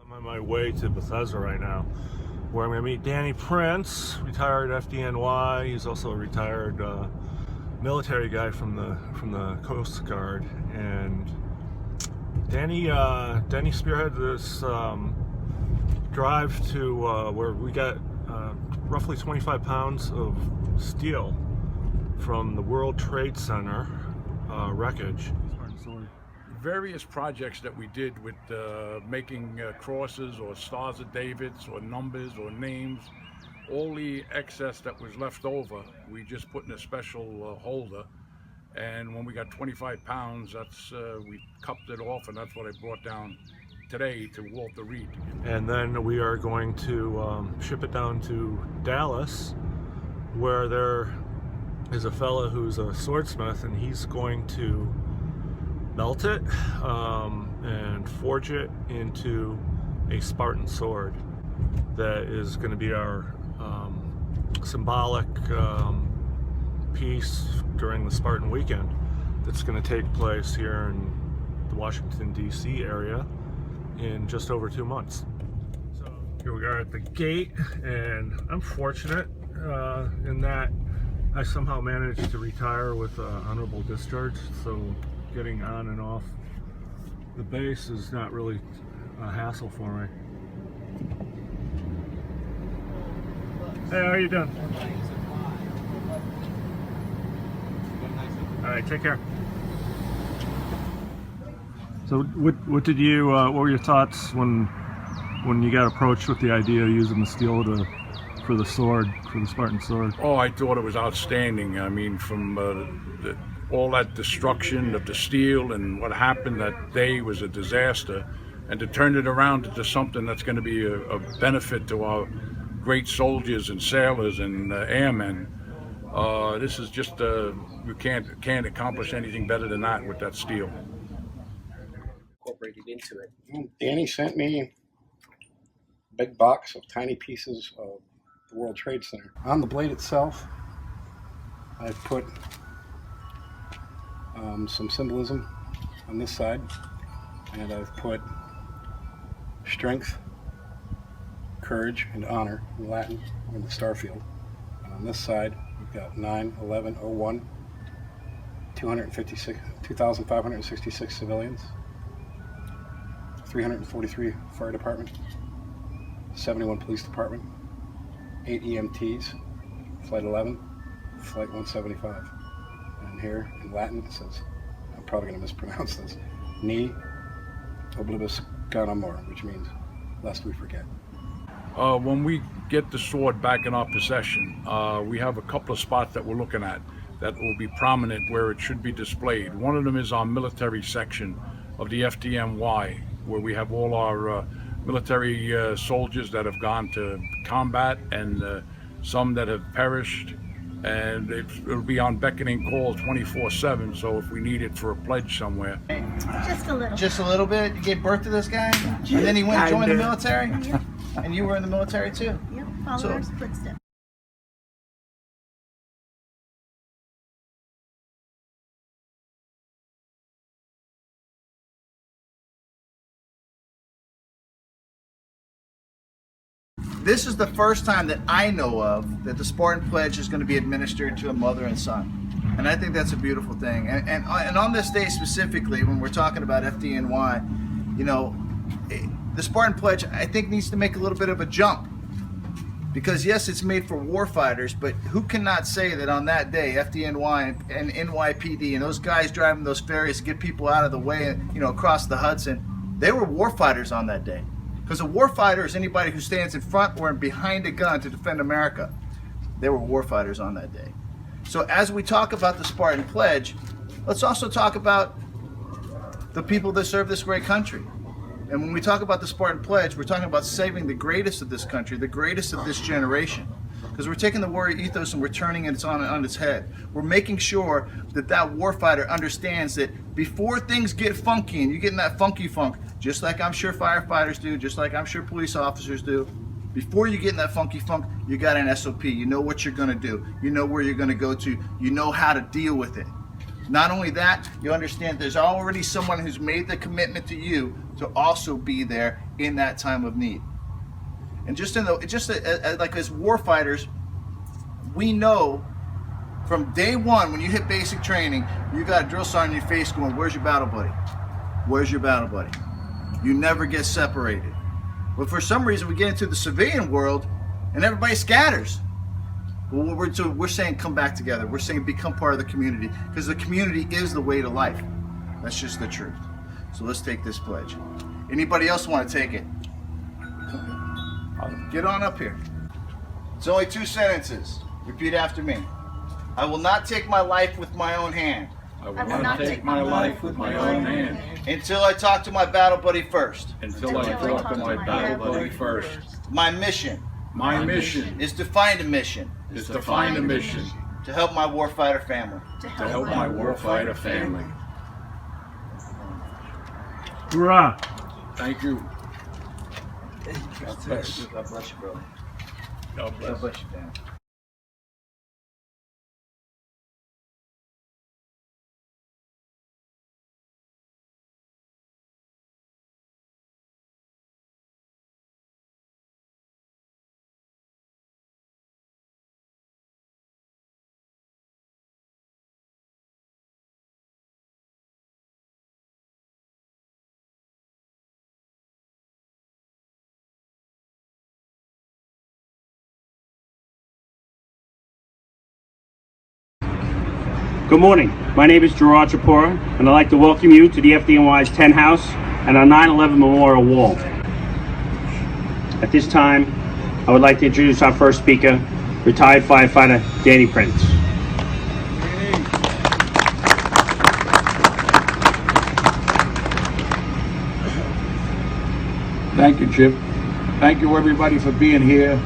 I'm on my way to Bethesda right now, where I'm going to meet Danny Prince, retired FDNY. He's also a retired military guy from the Coast Guard, and Danny spearheaded this drive to where we got roughly 25 pounds of steel from the World Trade Center wreckage. Various projects that we did with making crosses or stars of Davids or numbers or names, all the excess that was left over, we just put in a special holder. And when we got 25 pounds, that's we cupped it off, and that's what I brought down today to Walter Reed. And then we are going to ship it down to Dallas, where there is a fella who's a swordsmith, and he's going to melt it and forge it into a Spartan sword that is going to be our symbolic piece during the Spartan weekend that's going to take place here in the Washington DC area in just over 2 months. So here we are at the gate, and I'm fortunate in that I somehow managed to retire with honorable discharge, so getting on and off the base is not really a hassle for me. Hey, how are you doing? All right, take care. So, what did you? What were your thoughts when you got approached with the idea of using the steel for the sword, for the Spartan sword? Oh, I thought it was outstanding. I mean, from all that destruction of the steel and what happened that day was a disaster, and to turn it around into something that's going to be a benefit to our great soldiers and sailors and airmen. This is just you can't accomplish anything better than that with that steel. Incorporated into it. Danny sent me a big box of tiny pieces of the World Trade Center. On the blade itself, I've put some symbolism on this side, and I've put strength, courage, and honor in Latin in the star field. And on this side, we've got 9/11/01, 2,566 civilians, 343 fire department, 71 police department, 8 EMTs, flight 11, flight 175. And here in Latin it says, I'm probably going to mispronounce this, Ni oblibus amor, which means lest we forget. When we get the sword back in our possession, we have a couple of spots that we're looking at that will be prominent where it should be displayed. One of them is our military section of the FDNY, where we have all our military soldiers that have gone to combat and some that have perished, and it'll be on beckoning call 24/7, so if we need it for a pledge somewhere. Just a little. Just a little bit? You gave birth to this guy? And then he went and joined the military? Yep. And you were in the military too? Yep, follow our footsteps. This is the first time that I know of that the Spartan Pledge is going to be administered to a mother and son. And I think that's a beautiful thing. And on this day specifically, when we're talking about FDNY, you know, the Spartan Pledge, I think, needs to make a little bit of a jump. Because yes, it's made for war fighters, but who cannot say that on that day, FDNY and NYPD and those guys driving those ferries to get people out of the way, you know, across the Hudson, they were war fighters on that day. Because a warfighter is anybody who stands in front or behind a gun to defend America. They were warfighters on that day. So as we talk about the Spartan Pledge, let's also talk about the people that serve this great country. And when we talk about the Spartan Pledge, we're talking about saving the greatest of this country, the greatest of this generation. Because we're taking the warrior ethos and we're turning it on its head. We're making sure that that warfighter understands that before things get funky and you get in that funky funk, just like I'm sure firefighters do, just like I'm sure police officers do, before you get in that funky funk, you got an SOP. You know what you're going to do. You know where you're going to go to. You know how to deal with it. Not only that, you understand there's already someone who's made the commitment to you to also be there in that time of need. And like as war fighters, we know from day one when you hit basic training, you got a drill sergeant in your face going, "Where's your battle buddy? Where's your battle buddy?" You never get separated. But for some reason, we get into the civilian world and everybody scatters. Well, we're saying come back together. We're saying become part of the community, because the community is the way to life. That's just the truth. So let's take this pledge. Anybody else want to take it? Get on up here. It's only 2 sentences. Repeat after me. I will not take my life with my own hand. I will not take my life with my own hand Until I talk to my battle buddy first. until I talk to my battle buddy first. My mission My mission is to find a mission is to find a mission to help my warfighter family. to help my warfighter family. Hoorah! Thank you. God bless you, brother. God bless. God bless you, Dan. Good morning. My name is Gerard Chapora, and I'd like to welcome you to the FDNY's 10 House and our 9/11 Memorial Wall. At this time, I would like to introduce our first speaker, retired firefighter Danny Prince. Thank you, Chip. Thank you, everybody, for being here.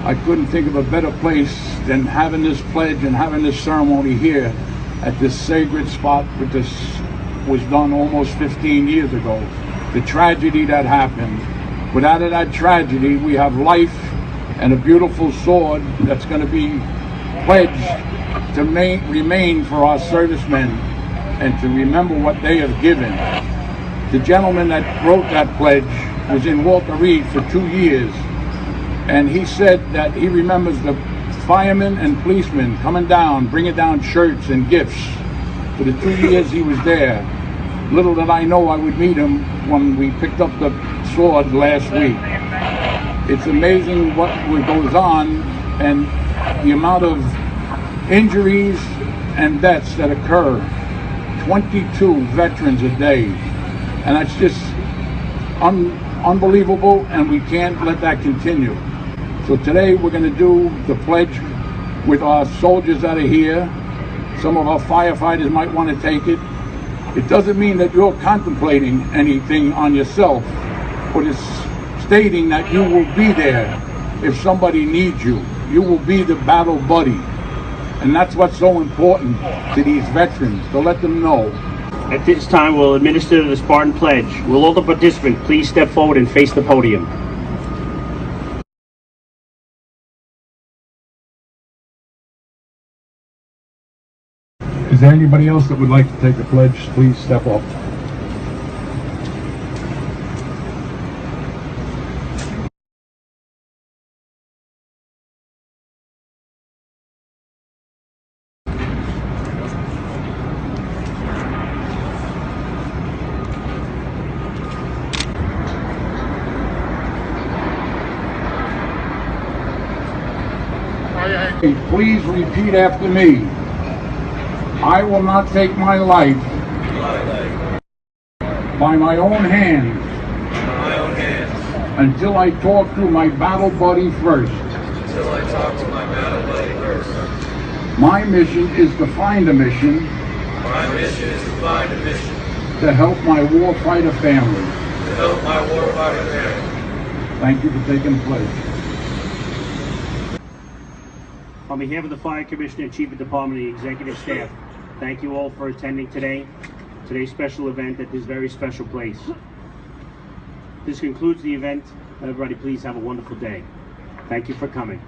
I couldn't think of a better place than having this pledge and having this ceremony here at this sacred spot, which this was done almost 15 years ago. The tragedy that happened. But out of that tragedy, we have life and a beautiful sword that's going to be pledged to remain for our servicemen and to remember what they have given. The gentleman that wrote that pledge was in Walter Reed for 2 years, and he said that he remembers the firemen and policemen coming down, bringing down shirts and gifts for the 2 years he was there. Little did I know I would meet him when we picked up the sword last week. It's amazing what goes on and the amount of injuries and deaths that occur. 22 veterans a day, and that's just unbelievable, and we can't let that continue. So today we're going to do the pledge with our soldiers that are here. Some of our firefighters might want to take it. It doesn't mean that you're contemplating anything on yourself, but it's stating that you will be there if somebody needs you. You will be the battle buddy. And that's what's so important to these veterans, to let them know. At this time, we'll administer the Spartan Pledge. Will all the participants please step forward and face the podium? Is there anybody else that would like to take the pledge? Please step up. Please repeat after me. I will not take my life by my own hands until I talk to my battle buddy first. My mission is to find a mission. To help my warfighter family. Thank you for taking the pledge. On behalf of the Fire Commissioner, Chief of Department, and the Executive Staff, thank you all for attending today's special event at this very special place. This concludes the event. Everybody please have a wonderful day. Thank you for coming.